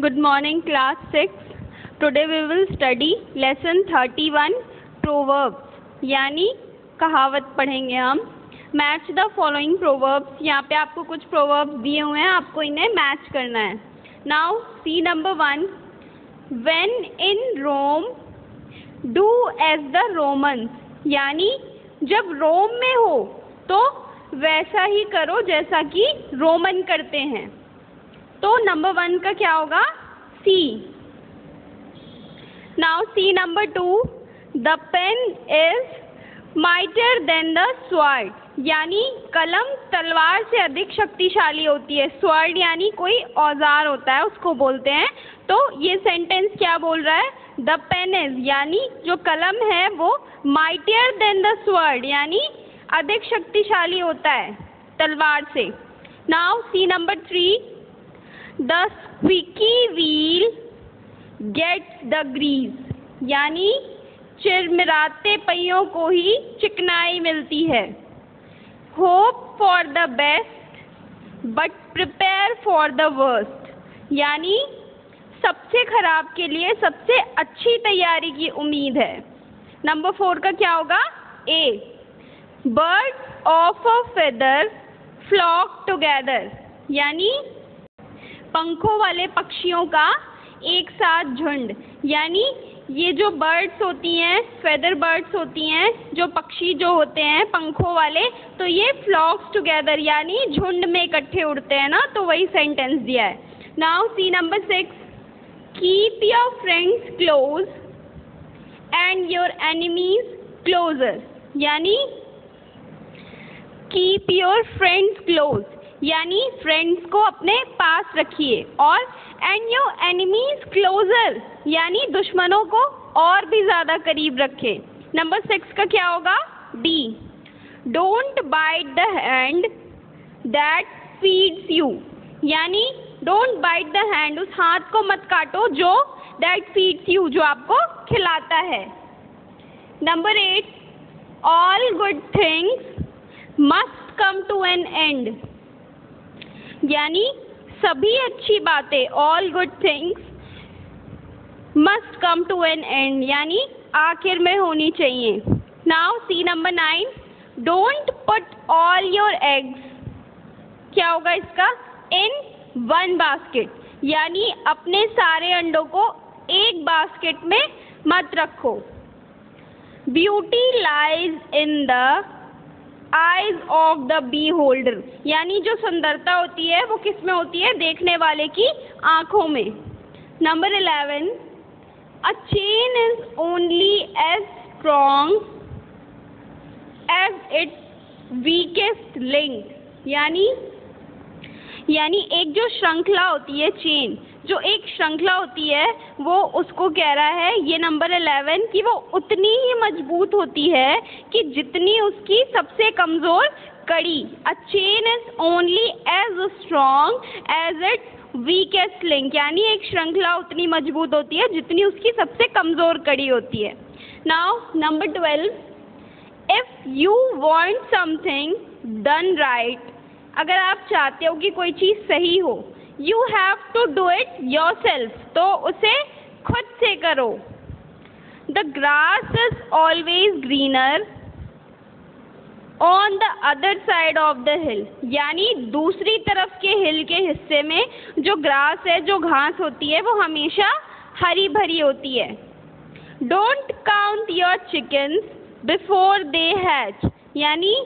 Good morning, class 6. Today we will study lesson 31 proverbs. यानी कहावत पढ़ेंगे हम. Match the following proverbs. यहाँ पे आपको कुछ proverbs दिए हुए हैं, आपको इन्हें match करना है. Now see number 1. When in Rome, do as the Romans. यानी जब रोम में हो तो वैसा ही करो जैसा कि रोमन करते हैं. तो नंबर 1 का क्या होगा? C. Now see number 2. The pen is mightier than the sword. यानी कलम तलवार से अधिक शक्तिशाली होती है. स्वॉर्ड यानी कोई औजार होता है, उसको बोलते हैं. तो ये सेंटेंस क्या बोल रहा है? The pen is यानी जो कलम है वो mightier than the sword यानी अधिक शक्तिशाली होता है तलवार से. Now see number 3. The squeaky wheel gets the grease. यानी चिरमिराते पहियों को ही चिकनाई मिलती है. Hope for the best but prepare for the worst. यानी सबसे खराब के लिए सबसे अच्छी तैयारी की उम्मीद है. नंबर 4 का क्या होगा? A. Birds of a feather flock together. यानी पंखों वाले पक्षियों का एक साथ झुंड. यानी ये जो बर्ड्स होती हैं, फेदर बर्ड्स होती हैं, जो पक्षी जो होते हैं पंखों वाले, तो ये फ्लॉक्स टुगेदर यानी झुंड में इकट्ठे उड़ते हैं ना. तो वही सेंटेंस दिया है. Now see number 6. Keep your friends close and your enemies closer. यानी कीप योर फ्रेंड्स क्लोज यानी फ्रेंड्स को अपने पास रखिए, और एंड योर एनिमीज क्लोजर यानी दुश्मनों को और भी ज़्यादा करीब रखें. नंबर 6 का क्या होगा? D. Don't bite the hand that feeds you. यानी डोंट बाइट द हैंड, उस हाथ को मत काटो जो दैट फीड्स यू जो आपको खिलाता है. Number 8. All good things must come to an end. यानी सभी अच्छी बातें, all good things must come to an end यानी आखिर में होनी चाहिए. Now see number 9. Don't put all your eggs. क्या होगा इसका? In one basket. यानी अपने सारे अंडों को एक बास्केट में मत रखो. Beauty lies in the eyes of the beholder. यानी जो सुंदरता होती है वो किस में होती है? देखने वाले की आंखों में. Number 11. A chain is only as strong as its weakest link. यानी एक जो श्रृंखला होती है, चेन जो एक श्रृंखला होती है, वो उसको कह रहा है ये नंबर 11 कि वो उतनी ही मजबूत होती है कि जितनी उसकी सबसे कमज़ोर कड़ी. A chain is only as strong as its weakest link. यानी एक श्रृंखला उतनी मजबूत होती है जितनी उसकी सबसे कमज़ोर कड़ी होती है. Now number 12. If you want something done right. अगर आप चाहते हो कि कोई चीज़ सही हो, you have to do it yourself. तो उसे खुद से करो. The grass is always greener on the other side of the hill. यानी दूसरी तरफ के हिल के हिस्से में जो ग्रास है, जो घास होती है, वो हमेशा हरी भरी होती है. Don't count your chickens before they hatch. यानी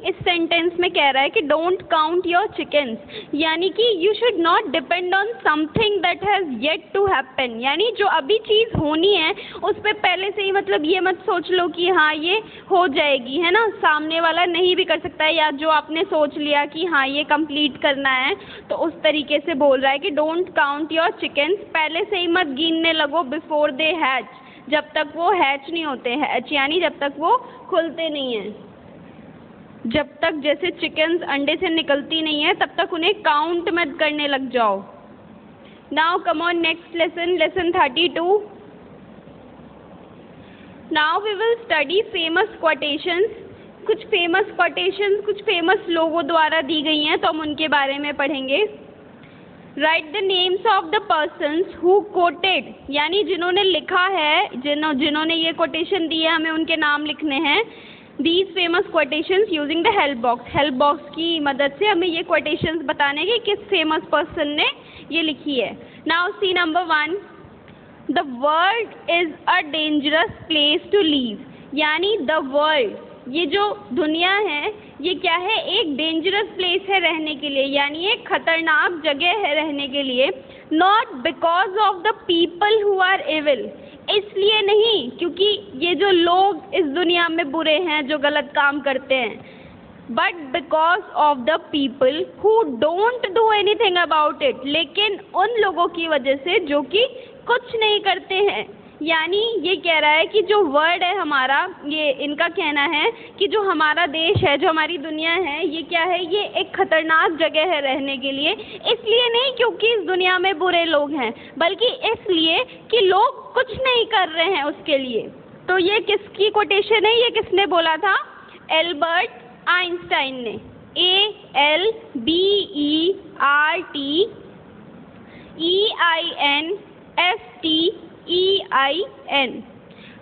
इस सेंटेंस में कह रहा है कि डोंट काउंट योर चिकन्स. यानी कि you should not depend on something that has yet to happen. यानी जो अभी चीज़ होनी है उस पर पहले से ही मतलब ये मत सोच लो कि हाँ ये हो जाएगी, है ना. सामने वाला नहीं भी कर सकता है, या जो आपने सोच लिया कि हाँ ये कंप्लीट करना है, तो उस तरीके से बोल रहा है कि डोंट काउंट योर चिकन्स. पहले से ही मत गिनने लगो बिफोर दे हैच, जब तक वो हैच नहीं होते. हैच यानी जब तक वो खुलते नहीं हैं. जब तक जैसे चिकन्स अंडे से निकलती नहीं है तब तक उन्हें काउंट मत करने लग जाओ. Now come on next lesson, lesson 32. Now we will study famous quotations. कुछ फेमस लोगों द्वारा दी गई हैं तो हम उनके बारे में पढ़ेंगे. Right the names of the persons who coated, यानी जिन्होंने लिखा है, जिन्होंने ये कोटेशन दी है, हमें उनके नाम लिखने हैं। These famous quotations using the help box, help box की मदद से हमें ये कोटेशंस बताने कि किस फेमस पर्सन ने ये लिखी है। Now see number 1, the world is a dangerous place to live, यानी द वर्ल्ड, ये जो दुनिया है ये क्या है, एक डेंजरस प्लेस है रहने के लिए, यानी एक खतरनाक जगह है रहने के लिए। Not because of the people who are evil, इसलिए नहीं क्योंकि ये जो लोग इस दुनिया में बुरे हैं जो गलत काम करते हैं, but because of the people who don't do anything about it, लेकिन उन लोगों की वजह से जो कि कुछ नहीं करते हैं। यानी ये कह रहा है कि जो वर्ल्ड है हमारा, ये इनका कहना है कि जो हमारा देश है, जो हमारी दुनिया है, ये क्या है, ये एक खतरनाक जगह है रहने के लिए, इसलिए नहीं क्योंकि इस दुनिया में बुरे लोग हैं, बल्कि इसलिए कि लोग कुछ नहीं कर रहे हैं उसके लिए। तो ये किसकी कोटेशन है, ये किसने बोला था, एल्बर्ट आइंस्टाइन ने। ALBERTEINSTEIN.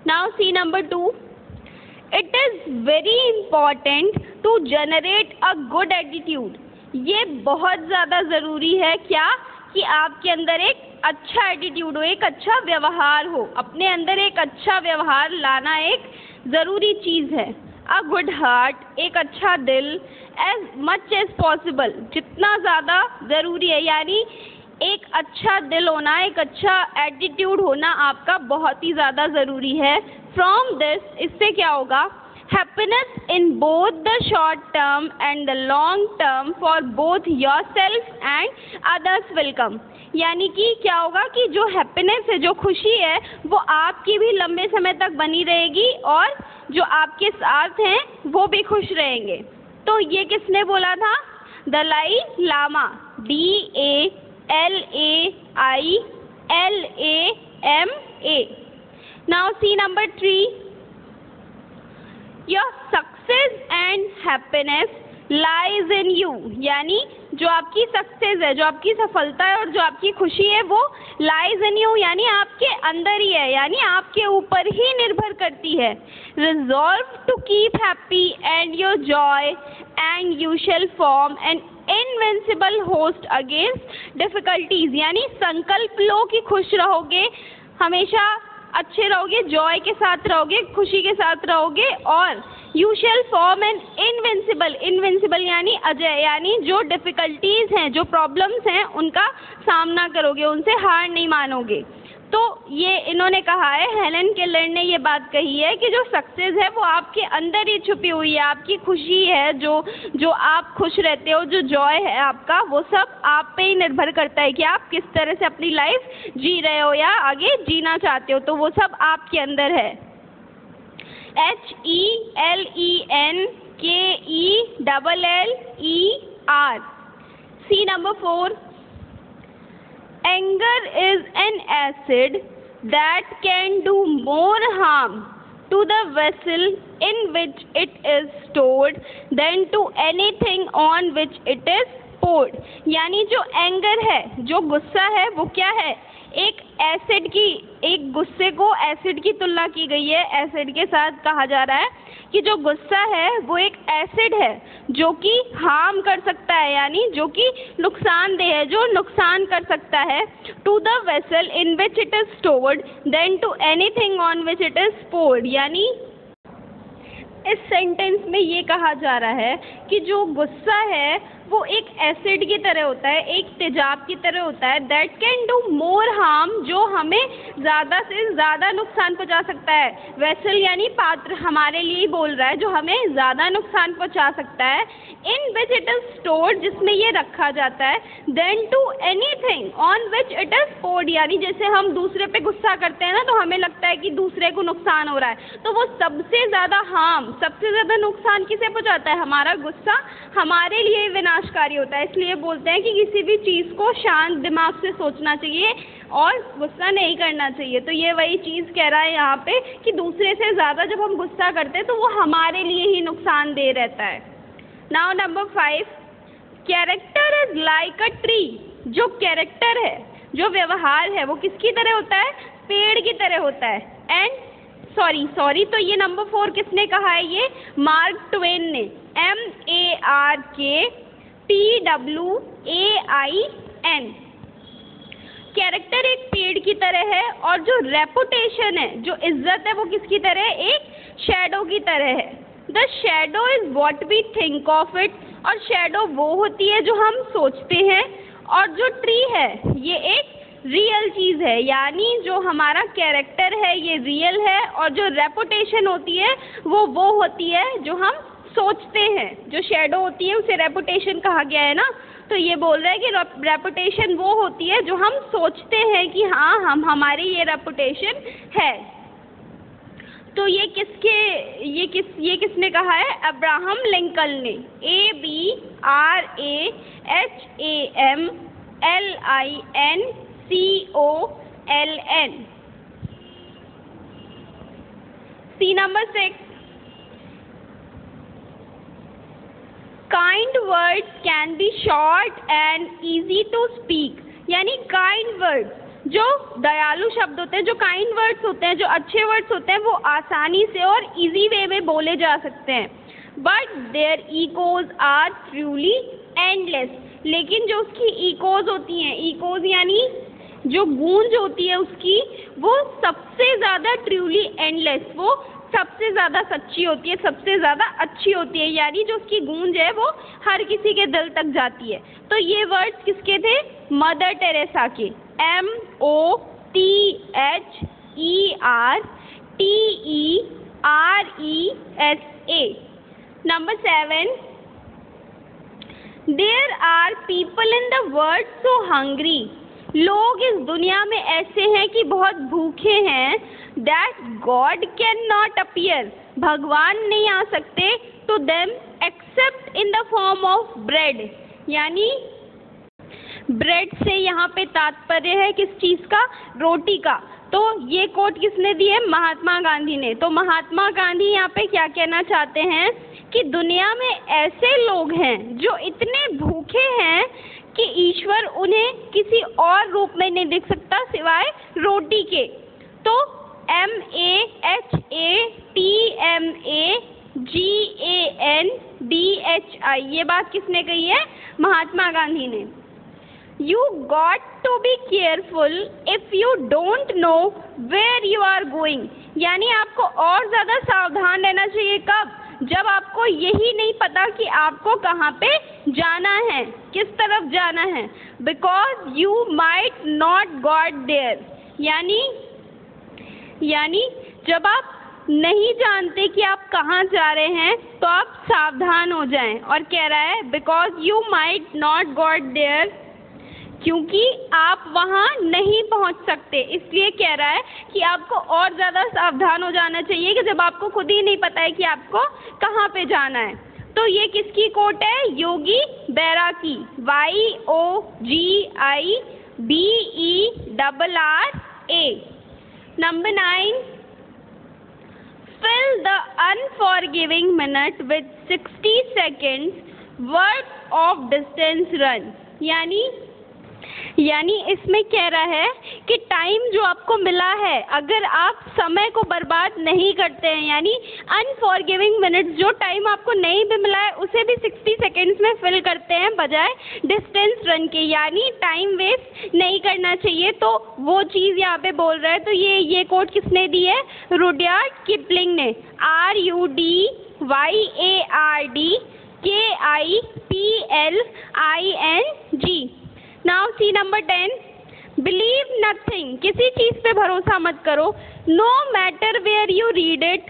Now see number 2. It is very important to generate a good attitude. ये बहुत ज़्यादा ज़रूरी है क्या, कि आपके अंदर एक अच्छा एटीट्यूड हो, एक अच्छा व्यवहार हो। अपने अंदर एक अच्छा व्यवहार लाना एक ज़रूरी चीज़ है। अ गुड हार्ट, एक अच्छा दिल, एज मच एज पॉसिबल, जितना ज़्यादा ज़रूरी है, यानी एक अच्छा दिल होना, एक अच्छा एटीट्यूड होना आपका बहुत ही ज़्यादा ज़रूरी है। फ्रॉम दिस, इससे क्या होगा, happiness in both the short term and the long term for both your self and others will come, यानी कि क्या होगा कि जो हैप्पीनेस है, जो खुशी है, वो आपकी भी लंबे समय तक बनी रहेगी और जो आपके साथ हैं वो भी खुश रहेंगे। तो ये किसने बोला था, Dalai Lama, DALAILAMA। Now see number 3, your success and happiness lies in you, यानी जो आपकी सक्सेस है, जो आपकी सफलता है और जो आपकी खुशी है वो लाइज इन यू, यानी आपके अंदर ही है, यानी आपके ऊपर ही निर्भर करती है। Resolve to keep happy and your joy and you shall form an invincible host against difficulties, यानी संकल्प लो कि खुश रहोगे, हमेशा अच्छे रहोगे, जॉय के साथ रहोगे, खुशी के साथ रहोगे, और you shall form an invincible यानी अजय, यानी जो डिफ़िकल्टीज़ हैं, जो प्रॉब्लम्स हैं, उनका सामना करोगे, उनसे हार नहीं मानोगे। तो ये इन्होंने कहा है, हेलन केलर ने ये बात कही है कि जो सक्सेस है वो आपके अंदर ही छुपी हुई है, आपकी खुशी है, जो आप खुश रहते हो, जो जॉय है आपका, वो सब आप पे ही निर्भर करता है कि आप किस तरह से अपनी लाइफ जी रहे हो या आगे जीना चाहते हो, तो वो सब आपके अंदर है। HELENKELLER। See number 4, anger is an acid that can do more harm to the vessel in which it is stored than to anything on which it is poured, यानी जो एंगर है, जो गुस्सा है, वो क्या है, एक एसिड की, एक गुस्से को एसिड की तुलना की गई है, एसिड के साथ कहा जा रहा है कि जो गुस्सा है वो एक एसिड है जो कि हार्म कर सकता है, यानी जो कि नुकसानदेह है, जो नुकसान कर सकता है, to the vessel in which it is stored than to anything on which it is poured, यानी इस सेंटेंस में ये कहा जा रहा है कि जो गुस्सा है वो एक एसिड की तरह होता है, एक तेजाब की तरह होता है, that can do more harm, जो हमें ज़्यादा से ज़्यादा नुकसान पहुंचा सकता है। वेसल यानी पात्र, हमारे लिए ही बोल रहा है, जो हमें ज़्यादा नुकसान पहुंचा सकता है। In which it is stored, जिसमें ये रखा जाता है, than to anything on which it is poured, यानी जैसे हम दूसरे पे गुस्सा करते हैं ना, तो हमें लगता है कि दूसरे को नुकसान हो रहा है, तो वो सबसे ज़्यादा हार्म, सबसे ज़्यादा नुकसान किसे पहुंचाता है, हमारा गुस्सा हमारे लिए विनाशकारी होता है। इसलिए बोलते हैं कि किसी भी चीज़ को शांत दिमाग से सोचना चाहिए और गुस्सा नहीं करना चाहिए। तो ये वही चीज़ कह रहा है यहाँ पे कि दूसरे से ज़्यादा जब हम गुस्सा करते हैं तो वो हमारे लिए ही नुकसानदेह रहता है। Now number 5, character is like a tree, जो कैरेक्टर है, जो व्यवहार है, वो किसकी तरह होता है? पेड़ की तरह होता है। एंड सॉरी तो ये नंबर 4 किसने कहा है? ये मार्क ट्वेन ने, MARKTWAIN। कैरेक्टर एक पेड़ की तरह है और जो रेपुटेशन है, जो इज्जत है, वो किसकी तरह है? एक शैडो की तरह है। The shadow is what we think of it. और शैडो वो होती है जो हम सोचते हैं, और जो ट्री है ये एक रियल चीज़ है, यानी जो हमारा कैरेक्टर है ये रियल है, और जो रेपुटेशन होती है वो होती है जो हम सोचते हैं। जो शैडो होती है उसे रेपुटेशन कहा गया है ना, तो ये बोल रहा है कि रेपुटेशन वो होती है जो हम सोचते हैं कि हाँ हमारी ये रेपुटेशन है। तो ये किसने कहा है? अब्राहम लिंकन ने, ABRAHAMLINCOLN। See number 6, kind words can be short and easy to speak. यानी काइंड वर्ड्स, जो दयालु शब्द होते हैं, जो काइंड वर्ड्स होते हैं, जो अच्छे वर्ड्स होते हैं, वो आसानी से और इजी वे में बोले जा सकते हैं। But their echoes are truly endless. लेकिन जो उसकी इकोज होती हैं, इकोज यानी जो गूंज होती है उसकी, वो सबसे ज़्यादा ट्रूली एंडलेस, वो सबसे ज़्यादा सच्ची होती है, सबसे ज़्यादा अच्छी होती है। यानी जो उसकी गूंज है वो हर किसी के दिल तक जाती है। तो ये वर्ड्स किसके थे? मदर टेरेसा के, MOTHERTERESA। Number 7, there are people in the world so hungry. लोग इस दुनिया में ऐसे हैं कि बहुत भूखे हैं, that God can not appear. भगवान नहीं आ सकते to them except in the form of bread. यानी ब्रेड से यहाँ पे तात्पर्य है किस चीज़ का? रोटी का। तो ये कोट किसने दी है? महात्मा गांधी ने। तो महात्मा गांधी यहाँ पे क्या कहना चाहते हैं कि दुनिया में ऐसे लोग हैं जो इतने भूखे हैं कि ईश्वर उन्हें किसी और रूप में नहीं दिख सकता सिवाय रोटी के। तो MAHATMAGANDHI, ये बात किसने कही है? महात्मा गांधी ने। You got to be careful if you don't know where you are going। यानी आपको और ज़्यादा सावधान रहना चाहिए। कब? जब आपको यही नहीं पता कि आपको कहाँ पे जाना है, किस तरफ जाना है। Because you might not got there। यानी जब आप नहीं जानते कि आप कहाँ जा रहे हैं तो आप सावधान हो जाएं। और कह रहा है Because you might not got there, क्योंकि आप वहाँ नहीं पहुँच सकते। इसलिए कह रहा है कि आपको और ज़्यादा सावधान हो जाना चाहिए कि जब आपको खुद ही नहीं पता है कि आपको कहाँ पे जाना है। तो ये किसकी कोट है? योगी बेरा की, YOGIBERRA। Number 9, fill the unforgiving minute with 60 seconds worth of distance run। यानी इसमें कह रहा है कि टाइम जो आपको मिला है, अगर आप समय को बर्बाद नहीं करते हैं, यानी अनफॉरगिविंग मिनट्स, जो टाइम आपको नहीं भी मिला है उसे भी 60 सेकेंड्स में फिल करते हैं बजाय डिस्टेंस रन के। यानी टाइम वेस्ट नहीं करना चाहिए। तो वो चीज़ यहाँ पे बोल रहा है। तो ये कोट किसने दी है? रुडयार्ड किपलिंग ने, RUDYARDKIPLING। Now see number 10, believe nothing. किसी चीज़ पे भरोसा मत करो। No matter where you read it.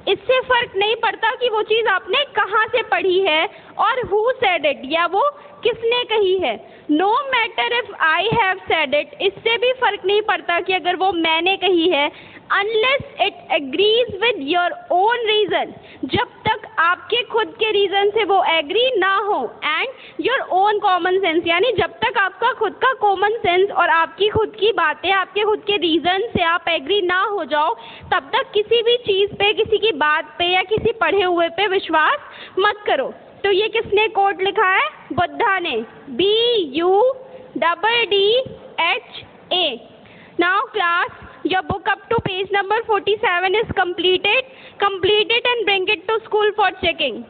इससे फ़र्क नहीं पड़ता कि वो चीज़ आपने कहाँ से पढ़ी है और हु सेड इट, या वो किसने कही है। No matter if I have said it. इससे भी फ़र्क नहीं पड़ता कि अगर वो मैंने कही है। Unless it agrees with your own reason. जब तक आपके खुद के रीज़न से वो एग्री ना हो, and your own common sense, यानी जब तक आपका खुद का कॉमन सेंस और आपकी खुद की बातें, आपके खुद के रीज़न से आप एग्री ना हो जाओ, तब तक किसी भी चीज़ पे, किसी की बात पे या किसी पढ़े हुए पे विश्वास मत करो। तो ये किसने कोट लिखा है? बुद्धा ने, BUDDHA। DDHA. Now class, your book up to page number 47 is completed. Complete it and bring it to school for checking.